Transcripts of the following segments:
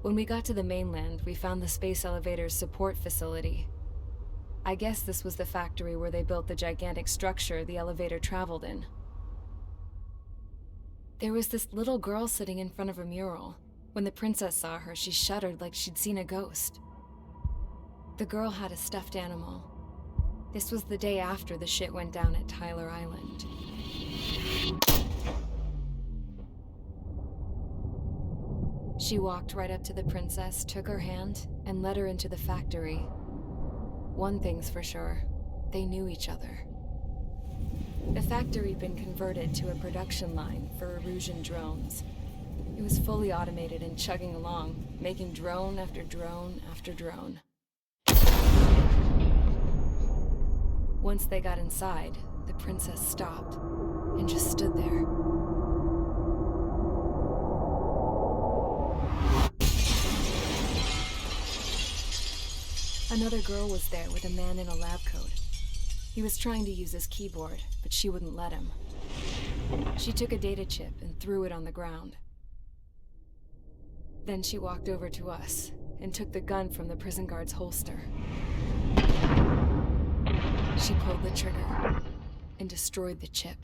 When we got to the mainland, we found the space elevator's support facility. I guess this was the factory where they built the gigantic structure the elevator traveled in. There was this little girl sitting in front of a mural. When the princess saw her, she shuddered like she'd seen a ghost. The girl had a stuffed animal. This was the day after the shit went down at Tyler Island. She walked right up to the princess, took her hand, and led her into the factory. One thing's for sure, they knew each other. The factory'd been converted to a production line for Erusian drones. It was fully automated and chugging along, making drone after drone after drone. Once they got inside, the princess stopped and just stood there. Another girl was there with a man in a lab coat. He was trying to use his keyboard, but she wouldn't let him. She took a data chip and threw it on the ground. Then she walked over to us and took the gun from the prison guard's holster. She pulled the trigger and destroyed the chip.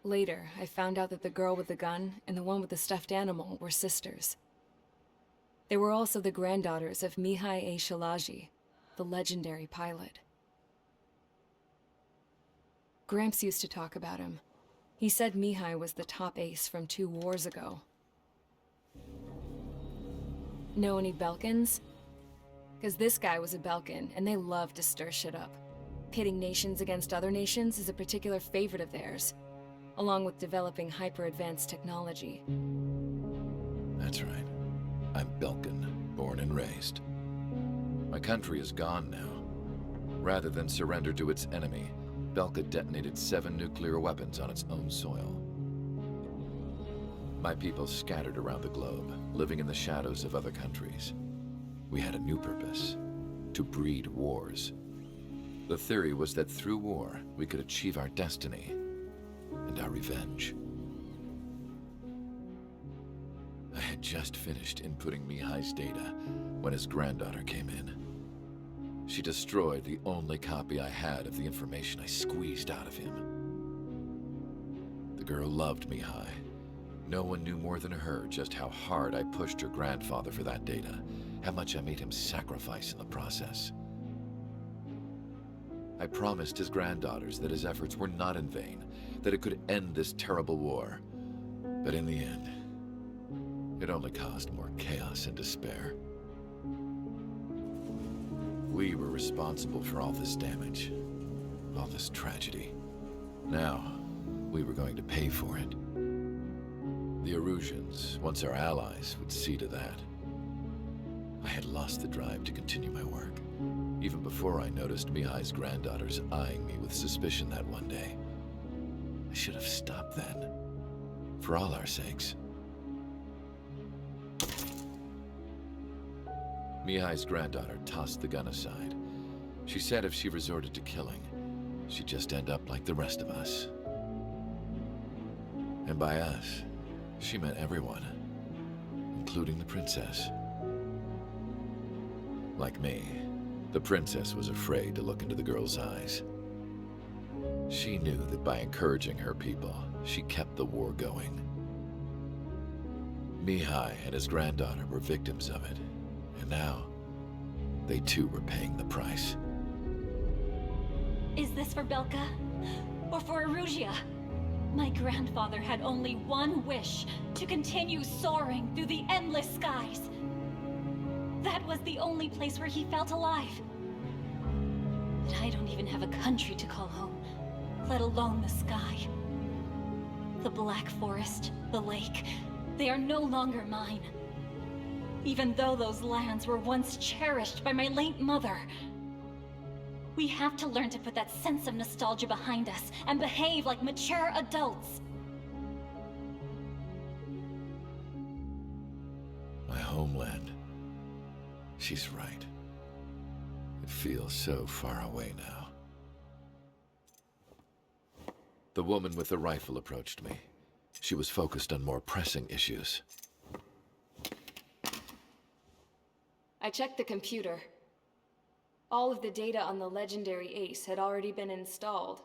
Later, I found out that the girl with the gun and the one with the stuffed animal were sisters. They were also the granddaughters of Mihai A. Shalaji, the legendary pilot. Gramps used to talk about him. He said Mihai was the top ace from 2 wars ago. Know any Belkans? Because this guy was a Belkan, and they love to stir shit up. Pitting nations against other nations is a particular favorite of theirs, along with developing hyper-advanced technology. That's right. I'm Belkan, born and raised. My country is gone now. Rather than surrender to its enemy, Belka detonated 7 nuclear weapons on its own soil. My people scattered around the globe, living in the shadows of other countries. We had a new purpose: to breed wars. The theory was that through war, we could achieve our destiny and our revenge. I had just finished inputting Mihai's data when his granddaughter came in. She destroyed the only copy I had of the information I squeezed out of him. The girl loved Mihai. No one knew more than her just how hard I pushed her grandfather for that data, how much I made him sacrifice in the process. I promised his granddaughters that his efforts were not in vain, that it could end this terrible war. But in the end, it only caused more chaos and despair. We were responsible for all this damage, all this tragedy. Now, we were going to pay for it. The Erusians, once our allies, would see to that. I had lost the drive to continue my work, even before I noticed Mihai's granddaughters eyeing me with suspicion that one day. I should have stopped then, for all our sakes. Mihai's granddaughter tossed the gun aside. She said if she resorted to killing, she'd just end up like the rest of us. And by us, she meant everyone, including the princess. Like me, the princess was afraid to look into the girl's eyes. She knew that by encouraging her people, she kept the war going. Mihai and his granddaughter were victims of it, and now, they too were paying the price. Is this for Belka? Or for Erusea? My grandfather had only one wish: to continue soaring through the endless skies. That was the only place where he felt alive. But I don't even have a country to call home, let alone the sky. The Black Forest, the lake, they are no longer mine. Even though those lands were once cherished by my late mother. We have to learn to put that sense of nostalgia behind us and behave like mature adults. My homeland. She's right. It feels so far away now. The woman with the rifle approached me. She was focused on more pressing issues. I checked the computer. All of the data on the legendary Ace had already been installed.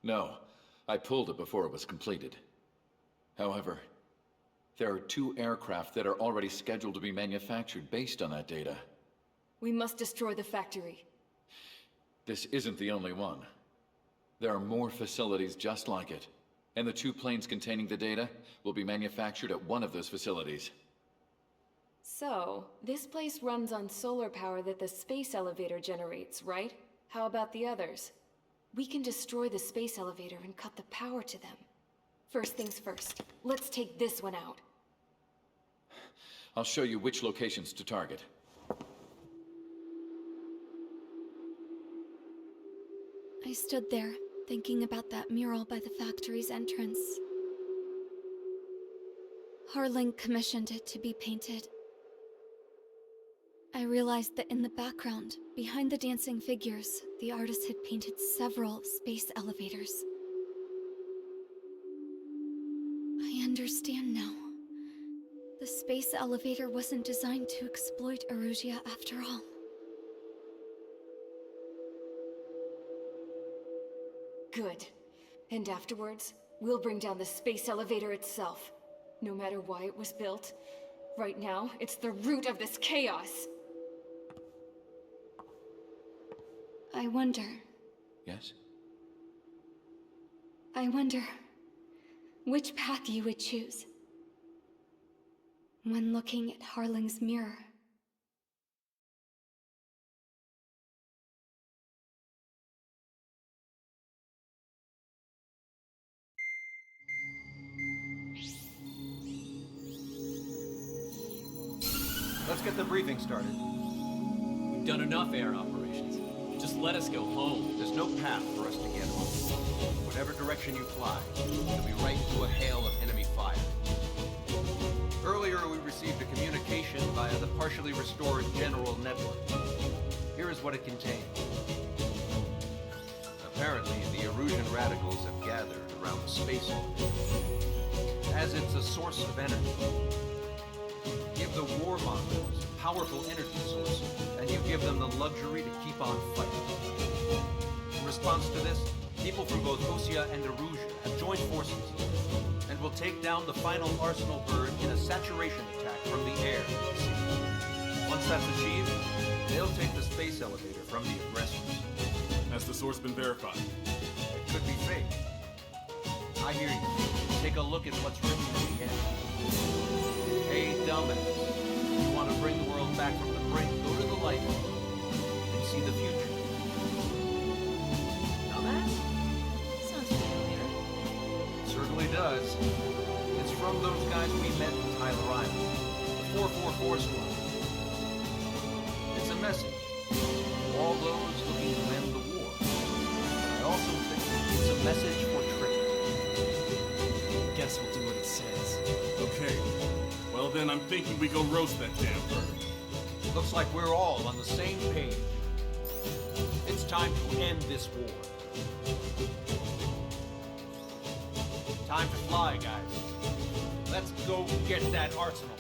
No, I pulled it before it was completed. However, there are 2 aircraft that are already scheduled to be manufactured based on that data. We must destroy the factory. This isn't the only one. There are more facilities just like it, and the 2 planes containing the data will be manufactured at one of those facilities. So, this place runs on solar power that the space elevator generates, right? How about the others? We can destroy the space elevator and cut the power to them. First things first, let's take this one out. I'll show you which locations to target. I stood there, thinking about that mural by the factory's entrance. Harling commissioned it to be painted. I realized that in the background, behind the dancing figures, the artist had painted several space elevators. I understand now. The space elevator wasn't designed to exploit Erusea after all. Good. And afterwards, we'll bring down the space elevator itself. No matter why it was built, right now, it's the root of this chaos. I wonder, Yes? which path you would choose when looking at Harling's mirror. Let's get the briefing started. We've done enough air operations. Just let us go home. There's no path for us to get home. Whatever direction you fly, you'll be right into a hail of enemy fire. Earlier, we received a communication via the partially restored general network. Here is what it contained. Apparently, the Erusian radicals have gathered around the space elevator, as it's a source of energy. Give the warmongers a powerful energy source, and you give them the luxury to keep on fighting. In response to this, people from both Osea and Erusea have joined forces, and will take down the final arsenal bird in a saturation attack from the air. Once that's achieved, they'll take the space elevator from the aggressors. Has the source been verified? It could be fake. I hear you. Take a look at what's written in the end. Hey, dumbass. You want to bring the world back from the brink, go to the Lighthouse and see the future. Dumbass? Sounds familiar. It certainly does. It's from those guys we met in Tyler Island, the 444 squad. It's a message to all those looking to end the war. I also think it's a message for traitors. Guess we'll do what it says. Okay. Well then, I'm thinking we go roast that damn bird. Looks like we're all on the same page. It's time to end this war. Time to fly, guys. Let's go get that arsenal.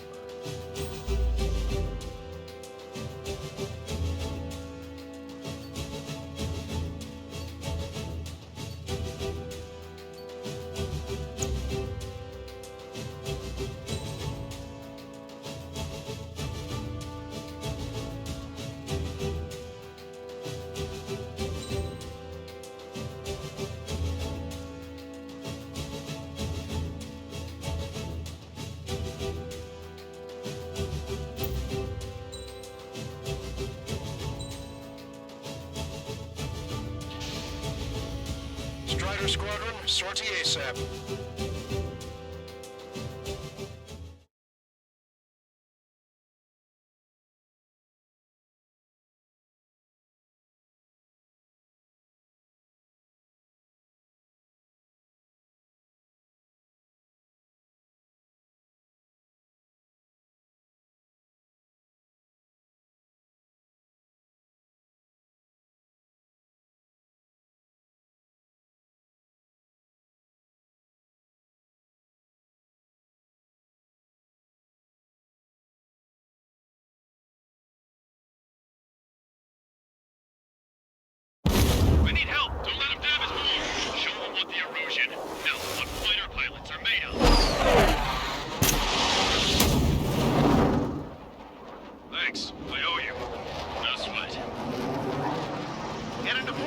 Strider Squadron, sortie ASAP.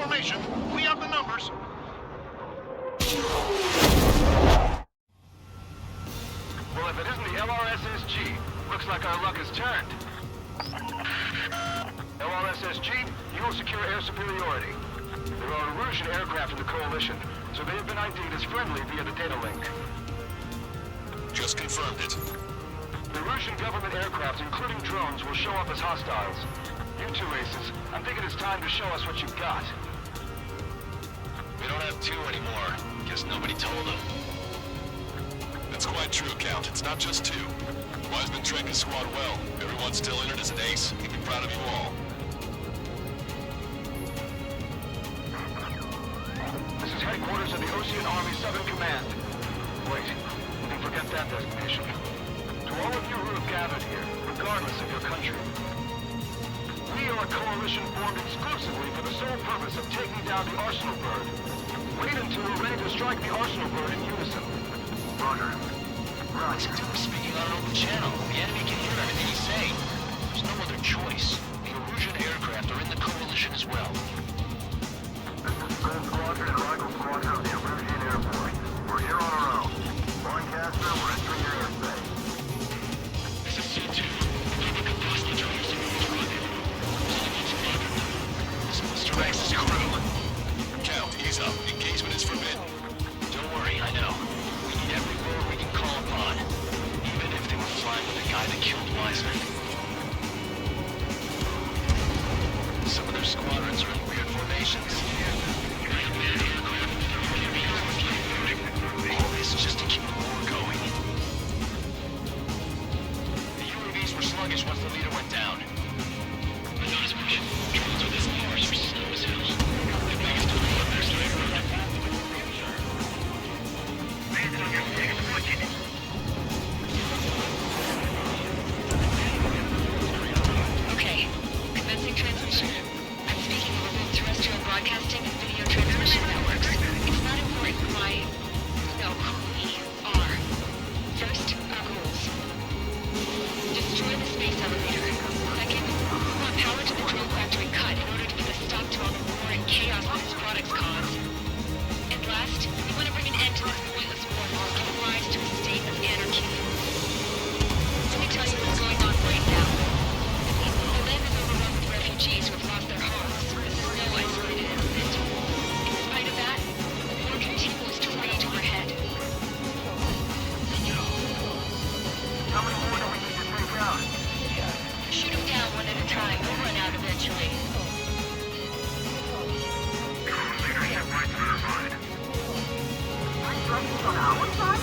formation. We have the numbers. Well, if it isn't the LRSSG, looks like our luck has turned. LRSSG, you will secure air superiority. There are Erusian aircraft in the Coalition, so they have been ID'd as friendly via the data link. Just confirmed it. The Erusian government aircraft, including drones, will show up as hostiles. You two aces, I'm thinking it's time to show us what you've got. We don't have two anymore. Guess nobody told them. That's quite true, Count. It's not just two. Wiseman trained his squad well. Everyone's still in it as an ace. He'd be proud of you all. This is headquarters of the Ocean Army Southern Command. Wait, you can forget that designation. To all of you who have gathered here, regardless of your country, we are a coalition formed exclusively for the sole purpose of taking down the Arsenal Bird. Wait until we're ready to strike the Arsenal Bird in unison. Roger. Right, we're speaking on an open channel. The enemy can hear everything you say. There's no other choice. The Erusian aircraft are in the coalition as well. This is Gold Squadron and Rifle Squadron of the Erusian Air Force. We're here on our own. Lancaster, we're entering your airspace. This is C2. This is Mr. X's crew. Count, ease up. Engagement is forbidden. Don't worry, I know. We need every word we can call upon. Even if they were flying with the guy that killed Wiseman. Some of their squadrons are in weird formations. All this just to keep the war going. The UAVs were sluggish once the leader went down. I noticed drones with this Mars were slow as hell. The biggest delay of their Okay, commencing transmission. I'm speaking over both terrestrial broadcasting and video transmission networks. It's not important why... No, who we are. First, our goals. Destroy the space elevator. Second, we want power to the drone factory cut in order to put a stop to all the war and chaos that its products cause. And last, we want to bring an end to this pointless war that has given rise to a state of anarchy. Let me tell you what's going on right now. The land is overrun with refugees who have lost their homes. This is no isolated incident. In spite of that, the war continues to rage overhead. How many more do we need to take out? Shoot them down one at a time. We'll run out eventually. Leadership rights verified. Instructions on our side?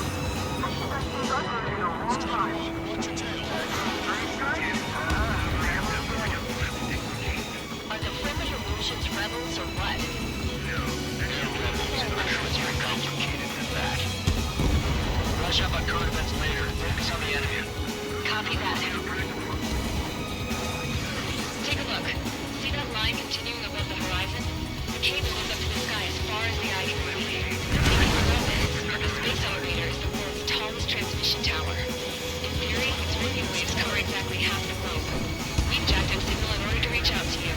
Are the friendly Erusians rebels or what? They're rebels, and I'm sure it's very complicated than that. Brush up on current events later and focus on the enemy. Copy that. Take a look. See that line continuing above the horizon? The cable goes up to the sky as far as the eye can see. Above it, the space elevator is the world's tallest transmission tower. In theory, its radio waves cover exactly half the globe. We've jacked up signal in order to reach out to you.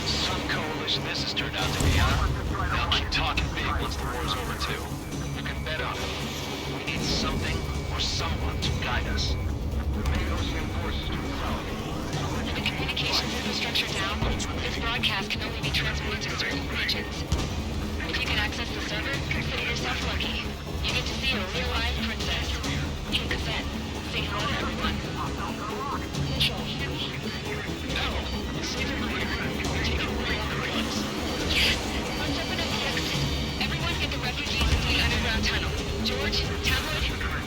Some coalition this has turned out to be, huh? They'll keep talking big once the war's over, too. You can bet on it. We need something or someone to guide us. The main Ocean forces to the south. With the communications infrastructure down, this broadcast can only be transmitted to certain regions. If you can access the server, consider yourself lucky. You get to see a real live princess. In Kazette. Say hello to everyone. Yes! Let's open up the exit. Everyone get the refugees into the underground tunnel. George, tablet?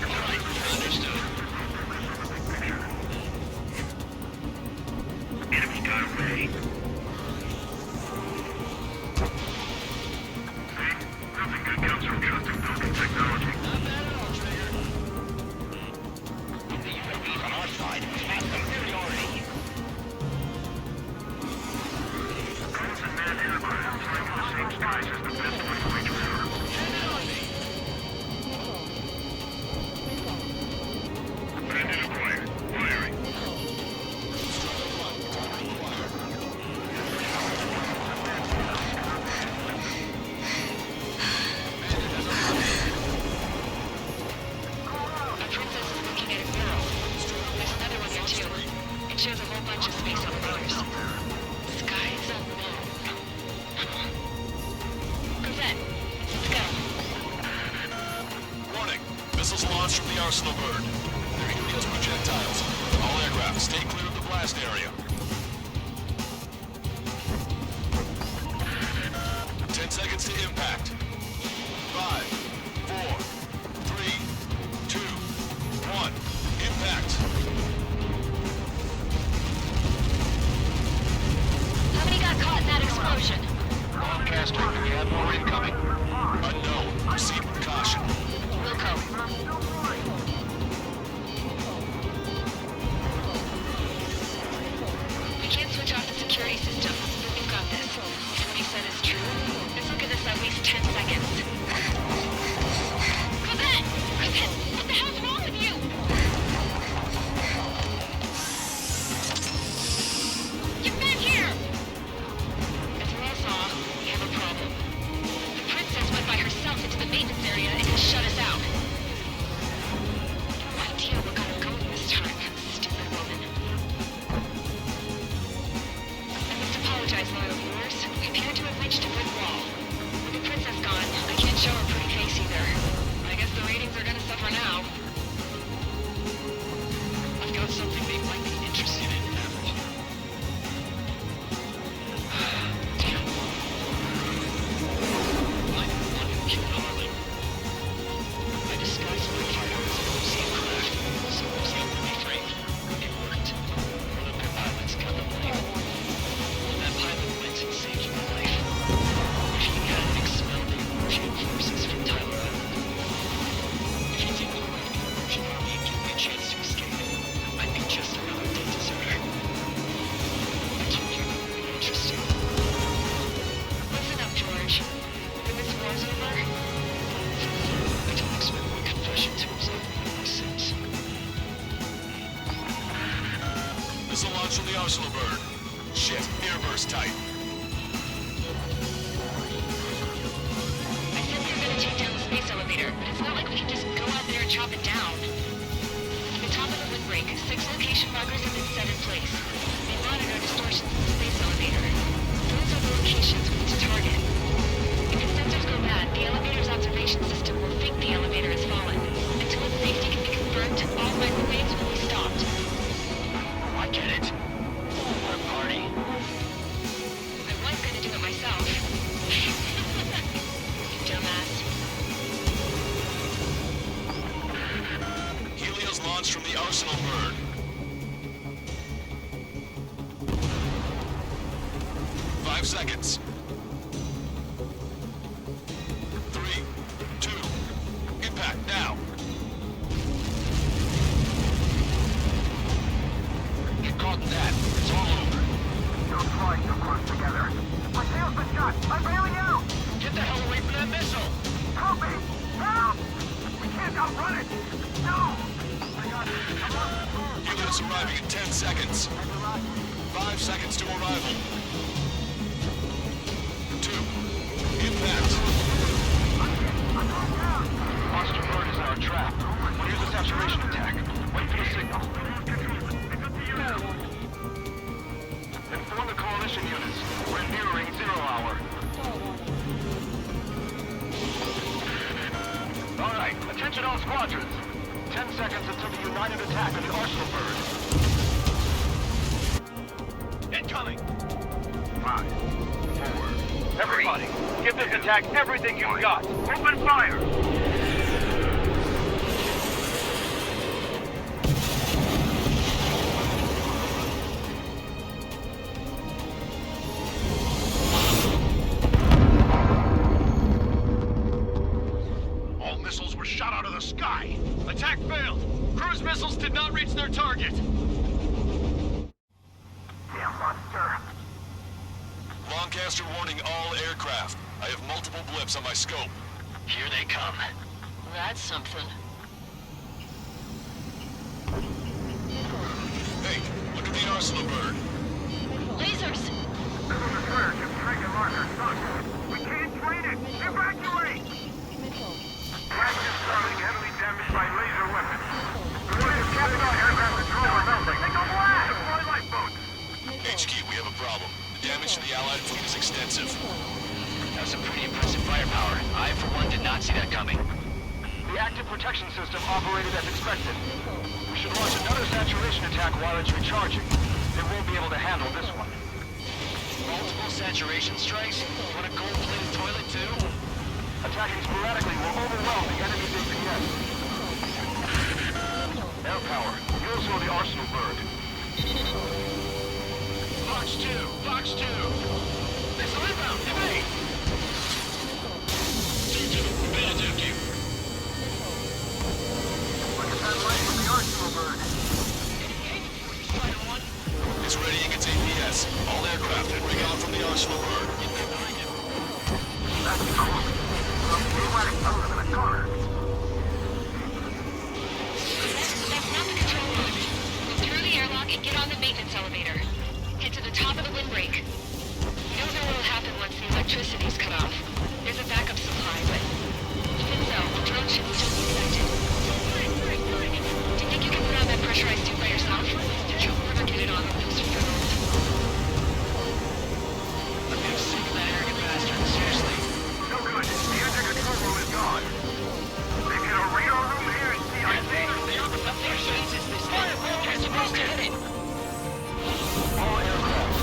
Alright, understood. Enemy got away. Nothing good comes from trusting building technology. Not bad at all, Trigger. The UAVs on our side have superiority. Drones and manned aircraft flying in the same skies is the best way to reach them. Missiles launched from the arsenal bird. They're Helios projectiles. All aircraft, stay clear of the blast area. 10 seconds to impact. 5, 4, 3, 2, 1. Impact. How many got caught in that explosion? Broadcaster, we have more incoming. Unknown. Proceed with caution. Wilco. We can't switch off the security system, but we've got this. If what he said is true, this will give us at least 10 seconds. Cosette! Cosette! What the hell's wrong with you? Get back here! As we all saw, we have a problem. The princess went by herself into the maintenance area and has shut us out. No idea what got her going this time. Stupid woman. I must apologize, loyal viewers. We appear to have reached a brick wall. With the princess gone, I can't show her pretty face either. I guess the ratings are gonna suffer now. I've got something they might be interested in. Damn. I'm the one who killed Harlan. I disguised my fighter as a Erusea craft, so I was able to be frank. It worked. One of their pilots got the blame. When that pilot went and saved my life, if he hadn't expelled the Erusian forces from Tyler Island, if he didn't arrive the Erusian army and give me a chance to escape, I'd be just another dead deserter. I told you it would be interesting. Listen up, George. When this war's over, I don't expect my confession to absolve me of my sins. Missile launch from the arsenal bird. Shit, airburst tight. I said we were gonna take down the space elevator, but it's not like we can just go out there and chop it down. At the top of the windbreak, 6 location markers have been set in place. They monitor distortions in the space elevator. Those are the locations we need to target. If its sensors go bad, the elevator's observation system will think the elevator has fallen. Until its safety can be confirmed, all microwaves will be stopped. I get it. What a party. I was gonna do it myself. Dumbass. Helios launched from the arsenal bird. 5 seconds. 3, 2, impact now. Get caught in that. It's all over. Don't fly so close together. My tail's been shot. I'm bailing out. Get the hell away from that missile. Help me! Help! We can't outrun it. No! I got it. I'm on the phone. Helios arriving in 10 seconds. 5 seconds to arrival. 2, impact. I'm going down. Monster bird is in our trap. We'll use a saturation attack. Wait for the signal. Inform the coalition units. We're nearing 0 hour. All right, attention all squadrons. 10 seconds until the united attack of the arsenal bird. Incoming. 5, 4. Everybody, give this attack everything you've got. Open fire. All missiles were shot out of the sky. Attack failed. Cruise missiles did not reach their target. Damn monster. Lancaster warning all aircraft. I have multiple blips on my scope. Here they come. That's something. Hey, look at the arsenal bird. Lasers! This is a surge of trigger marker sucks. We can't train it. Evacuate! Captain Starling heavily damaged by laser weapons. Warriors captain on aircraft control are melting. Take a blast! Deploy lifeboats! HQ, we have a problem. The damage to the Allied fleet is extensive. That was some pretty impressive firepower. I, for one, did not see that coming. The active protection system operated as expected. We should launch another saturation attack while it's recharging. They won't be able to handle this one. Multiple saturation strikes? Want a gold-plated toilet too? Attacking sporadically will overwhelm the enemy's APS. Air power. You also the Arsenal bird. Fox 2! Fox 2! Missile inbound! Evade! 2-2, bad empty. Look at that light from the Arsenal bird. Spider 1. It's readying its APS. All aircraft and ring out from the Arsenal bird. That's cool. They might have told them in a corner. That's not the control room. Go through the airlock and get on the maintenance elevator. Head to the top of the windbreak. You don't know what'll happen once the electricity's cut off. There's a backup supply, but even so, the drone should still be connected. Do you think you can put on that pressurized tube by yourself? You'll never get it on with those funerals. I'm getting sick of that arrogant bastard, seriously. No good. The engine control room is gone. They've hit a radar room here in CIC. You're supposed to hit it. All aircraft.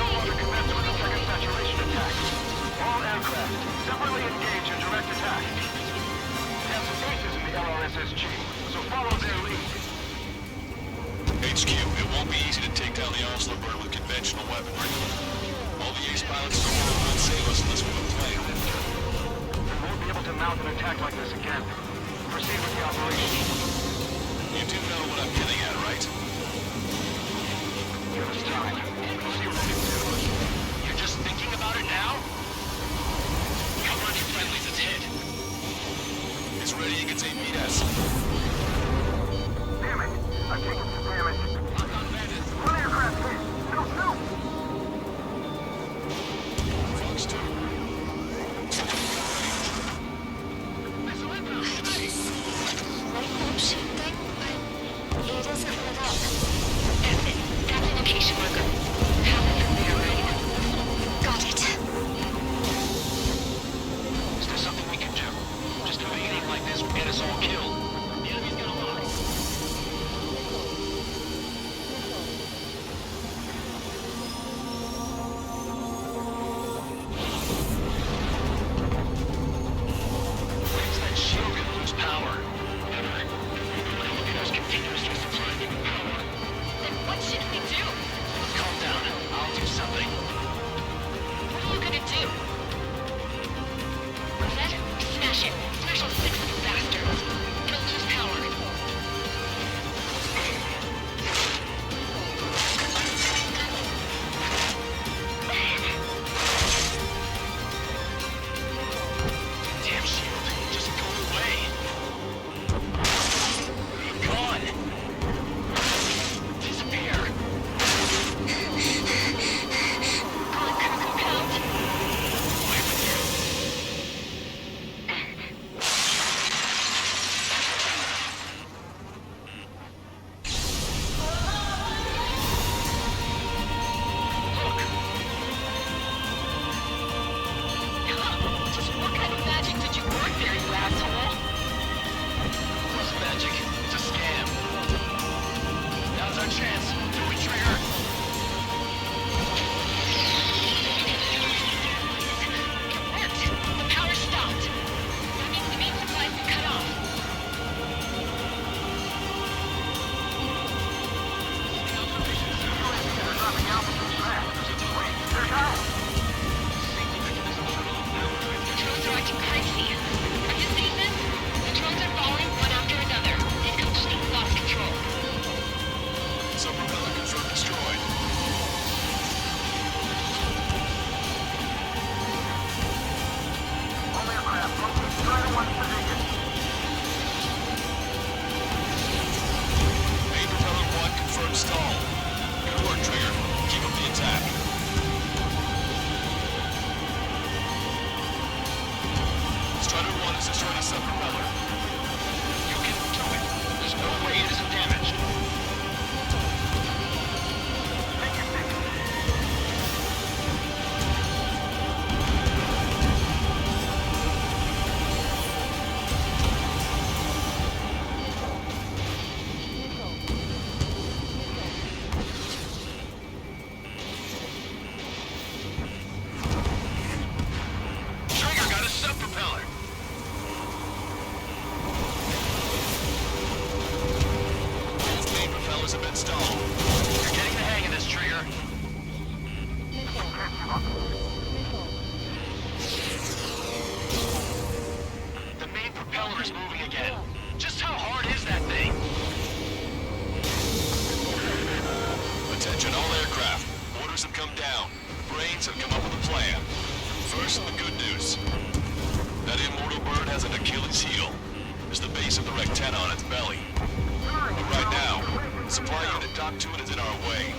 No longer commence with a second saturation attack. All aircraft, separately engage in direct attack. We have some aces in the LRSSG, so follow their lead. HQ, it won't be easy to take down the Arsenal bird with conventional weaponry. All the ace pilots in the world won't save us unless we have a plan. We won't be able to mount an attack like this again. Proceed with the operation. You do know what I'm getting at, right? Give us time. We'll see what we can do. You're just thinking about it now? Cover on your friendlies, it's hit. It's readying its APS. Damn it! I've taken some damage. One aircraft hit. No! Fox 2. Missile inbound! Lighthouse thing, but it doesn't lit up. That's it. That's the location marker. Have it from there, right? Got it. Is there something we can do? Just doing anything like this will get us all killed. The enemy's got a lock. When's that shield gonna lose power? Never. It has continuously supplying it with power. Then what should we do? Calm down. I'll do something. What are you gonna do? Reset? Smash it. Smash all 6 of you bastards. It'll lose power. Damn shield. Just go away. Gone. Disappear. Away with you. Just what kind of magic did you work there, you asshole? What's magic? It's a scam. Now's our chance. Do it, Trigger. It worked. The power stopped. That means the main supply's been cut off. They're dropping out with some fast. Wait, there's Al. The drones are acting crazy. Have you seen this? The drones are falling one after another. They've completely lost control. Some propeller confirmed destroyed. All aircraft, locate Strider 1's position. Main propeller 1 confirmed stall. Good work, Trigger. Keep up the attack. Strider 1 is destroying a sub-propeller. You can do it. There's no way it isn't damaged. Take your pick. propeller is moving again. Just how hard is that thing? Attention all aircraft. Orders have come down. Brains have come up with a plan. First, the good news. That immortal bird has an Achilles heel. There's the base of the rectenna on its belly. But right now, the supply unit docked to it is in our way.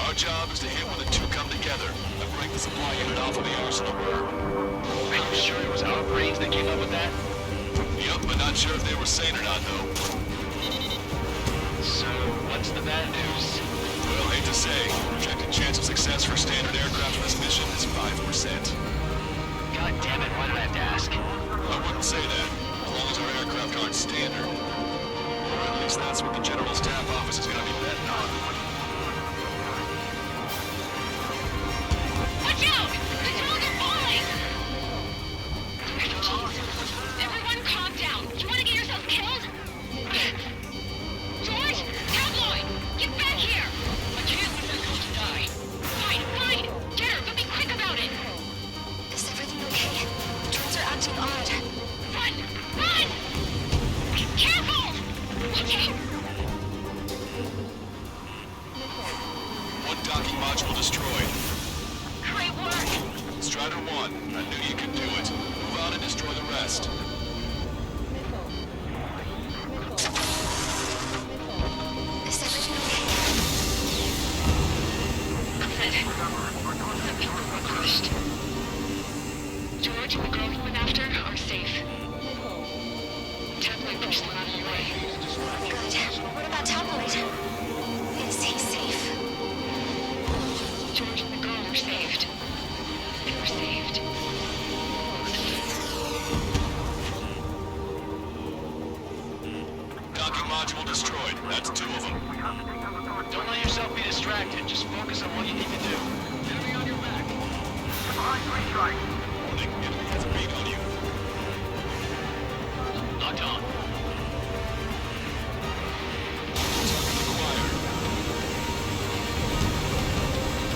Our job is to hit when the two come together and break the supply unit off of the arsenal bird. Are you sure it was our brains that came up with that? Yep, but not sure if they were sane or not, though. So, what's the bad news? Well, hate to say, projected chance of success for standard aircraft for this mission is 5%. God damn it, why did I have to ask? I wouldn't say that, as long as our aircraft aren't standard. Or at least that's what the General Staff Office is gonna be betting on. Watch out! The drones are falling! Everyone calm down. You want to get yourself killed? George? Tabloid! Get back here! I can't let that girl die. Fine, fine! Get her, but be quick about it! Is everything okay? Drones are acting odd. Run! Run! Careful! Okay. One docking module destroyed. Great work! Strider 1, I knew you could do it. Move on and destroy the rest. Is everything okay? Good. The people were crushed. George and the girl he went after are safe. Tabloid pushed them out of your way. Good. What about Tabloid? Is he safe? George and the girl were saved. They were saved. Docking module destroyed. That's 2 of them. Don't let yourself be distracted. Just focus on what you need to do. Enemy on your back. Warning, enemy has a beat on you. Locked on. Target acquired.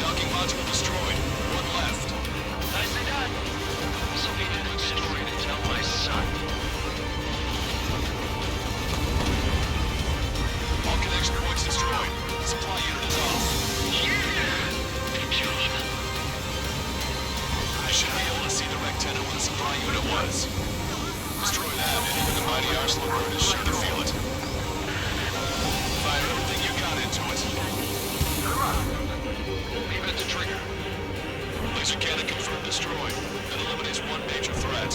Docking module destroyed. 1 left. Nicely done. This will be a good story to tell my son. All connection points destroyed. Supply unit is off. Yeah! Good job. I should be able to see the rectenna where the supply unit was. Destroy that, and even the mighty arsenal bird is sure to feel it. Fire everything you got into it. Leave it to trigger. Laser cannon confirmed destroyed. That eliminates 1 major threat.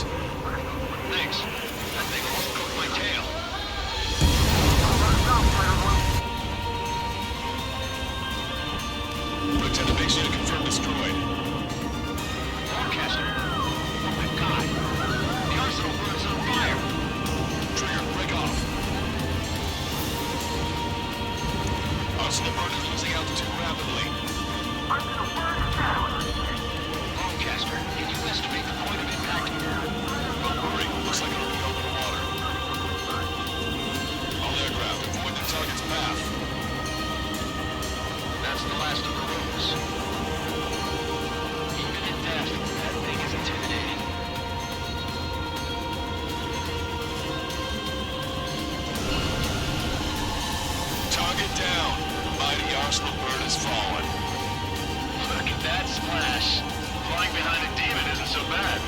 Thanks. That thing almost broke my tail. Lieutenant base unit confirmed destroyed. Forecaster. Oh my god. The arsenal bird is on fire. Trigger, break off. Arsenal bird is losing altitude rapidly. Arsenal bird is down. Forecaster, can you estimate the point of impact? Don't worry. Looks like it'll be over water. All aircraft, avoid the target's path. That's the last of the roads. Even in death, that thing is intimidating. Target down. Mighty arsenal bird has fallen. Look at that splash. Flying behind a demon isn't so bad.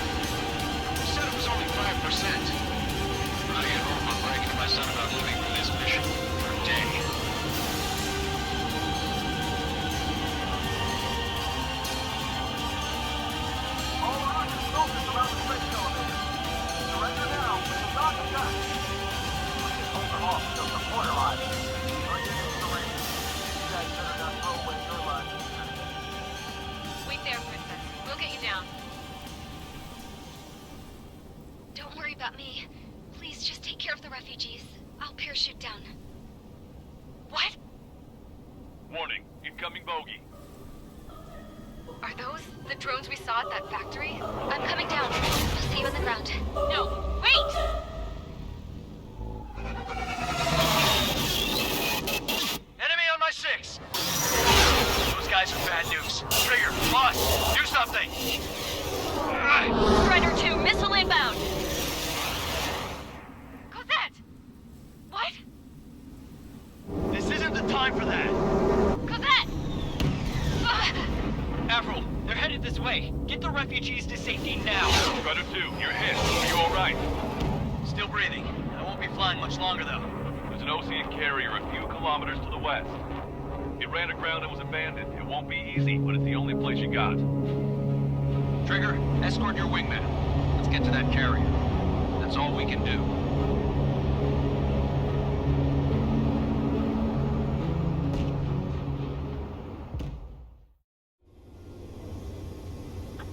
You said it was only 5%. I get home, I'm bragging to my son about living through this mission for a day. Wait there, Princess. We'll get you down. Don't worry about me. Please just take care of the refugees. I'll parachute down. What? Warning, incoming bogey. Are those the drones we saw at that factory? I'm coming down. I'll see you on the ground. No, wait! Enemy on my 6! Those guys are bad news. Trigger, boss, do something! Strider 2, missile inbound! right. Still breathing. I won't be flying much longer, though. There's an Ocean carrier a few kilometers to the west. It ran aground and was abandoned. It won't be easy, but it's the only place you got. Trigger, escort your wingman. Let's get to that carrier. That's all we can do.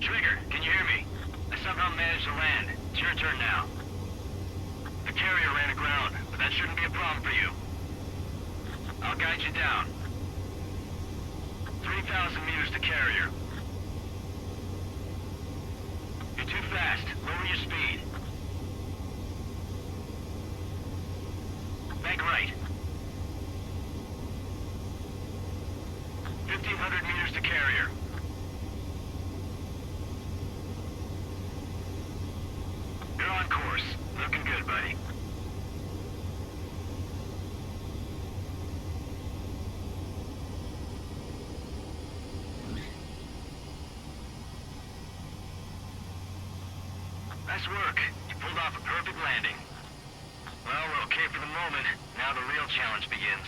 Trigger, can you hear me? I somehow managed to land. It's your turn now. The carrier ran aground, but that shouldn't be a problem for you. I'll guide you down. 3,000 meters to carrier. You're too fast. Lower your speed. Bank right. 1,500 meters to carrier. You're on course. Looking good, buddy. Nice work. You pulled off a perfect landing. Well, we're okay for the moment. Now the real challenge begins.